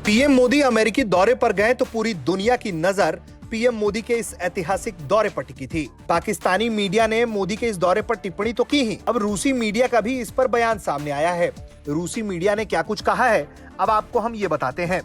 PM Modi अमेरिकी दौरे पर गए तो पूरी दुनिया की नजर पीएम मोदी के इस ऐतिहासिक दौरे पर टिकी थी। पाकिस्तानी मीडिया ने मोदी के इस दौरे पर टिप्पणी तो की ही, अब रूसी मीडिया का भी इस पर बयान सामने आया है। रूसी मीडिया ने क्या कुछ कहा है, अब आपको हम ये बताते हैं।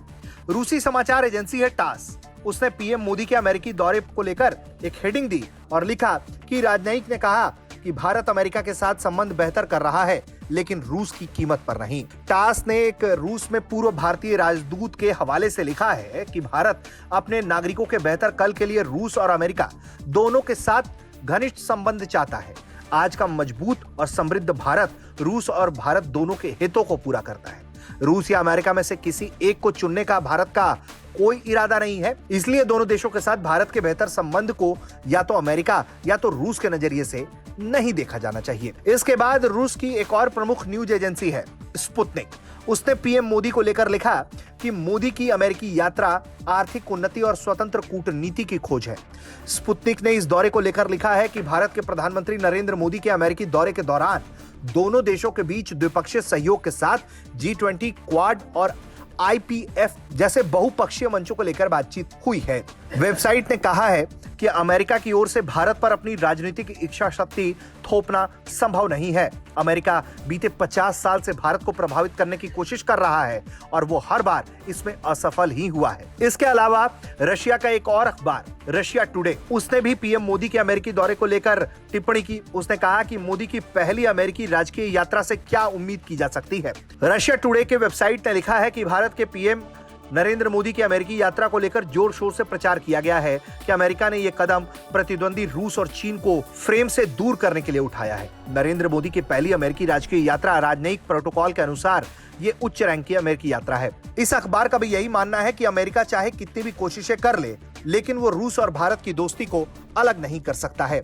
रूसी समाचार एजेंसी है टास, उसने पीएम मोदी के अमेरिकी दौरे को लेकर एक हेडिंग दी और लिखा कि राजनयिक ने कहा कि भारत अमेरिका के साथ संबंध बेहतर कर रहा है, लेकिन रूस की कीमत पर नहीं। टास ने एक रूस में पूर्व भारतीय राजदूत के हवाले से लिखा है कि भारत अपने नागरिकों के बेहतर कल के लिए रूस और अमेरिका दोनों के साथ घनिष्ठ संबंध चाहता है। आज का मजबूत और समृद्ध भारत रूस और भारत दोनों के हितों को पूरा करता है। रूस या अमेरिका में से किसी एक को चुनने का भारत का कोई इरादा नहीं है, इसलिए दोनों देशों के साथ भारत के बेहतर संबंध को या तो अमेरिका या तो रूस के नजरिए से नहीं देखा जाना चाहिए। इसके बाद रूस की एक और प्रमुख न्यूज एजेंसी है स्पुतनिक, उसने पीएम मोदी को लेकर लिखा कि मोदी की अमेरिकी यात्रा आर्थिक उन्नति और स्वतंत्र कूटनीति की खोज है। स्पुतनिक ने इस दौरे को लेकर लिखा है कि भारत के प्रधानमंत्री नरेंद्र मोदी के अमेरिकी दौरे के दौरान दोनों देशों के बीच द्विपक्षीय सहयोग के साथ G20, क्वाड और IPF जैसे बहुपक्षीय मंचों को लेकर बातचीत हुई है। वेबसाइट ने कहा है कि अमेरिका की ओर से भारत पर अपनी राजनीतिक इच्छा शक्ति थोपना संभव नहीं है। अमेरिका बीते 50 साल से भारत को प्रभावित करने की कोशिश कर रहा है और वो हर बार इसमें असफल ही हुआ है। इसके अलावा रशिया का एक और अखबार रशिया टुडे, उसने भी पीएम मोदी के अमेरिकी दौरे को लेकर टिप्पणी की। उसने कहा कि मोदी की पहली अमेरिकी राजकीय यात्रा से क्या उम्मीद की जा सकती है। रशिया टुडे के वेबसाइट ने लिखा है कि भारत के पीएम नरेंद्र मोदी की अमेरिकी यात्रा को लेकर जोर शोर से प्रचार किया गया है कि अमेरिका ने यह कदम प्रतिद्वंदी रूस और चीन को फ्रेम से दूर करने के लिए उठाया है। नरेंद्र मोदी की पहली अमेरिकी राजकीय यात्रा राजनयिक प्रोटोकॉल के अनुसार ये उच्च रैंक की अमेरिकी यात्रा है। इस अखबार का भी यही मानना है कि अमेरिका चाहे कितनी भी कोशिशें कर ले, लेकिन वो रूस और भारत की दोस्ती को अलग नहीं कर सकता है।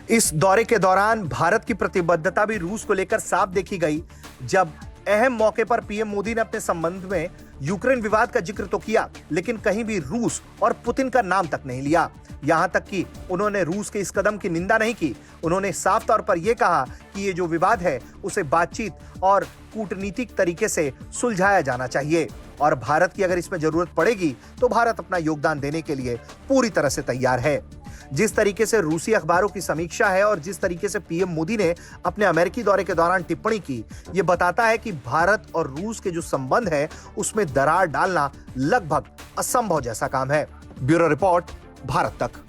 इस दौरे के दौरान भारत की प्रतिबद्धता भी रूस को लेकर साफ देखी गई। जब अहम मौके पर पीएम मोदी ने अपने संबंध में यूक्रेन विवाद का जिक्र तो किया, लेकिन कहीं भी रूस और पुतिन का नाम तक नहीं लिया। यहां तक कि उन्होंने रूस के इस कदम की निंदा नहीं की। उन्होंने साफ तौर पर यह कहा कि ये जो विवाद है उसे बातचीत और कूटनीतिक तरीके से सुलझाया जाना चाहिए और भारत की अगर इसमें जरूरत पड़ेगी तो भारत अपना योगदान देने के लिए पूरी तरह से तैयार है। जिस तरीके से रूसी अखबारों की समीक्षा है और जिस तरीके से पीएम मोदी ने अपने अमेरिकी दौरे के दौरान टिप्पणी की, यह बताता है कि भारत और रूस के जो संबंध है उसमें दरार डालना लगभग असंभव जैसा काम है। ब्यूरो रिपोर्ट, भारत तक।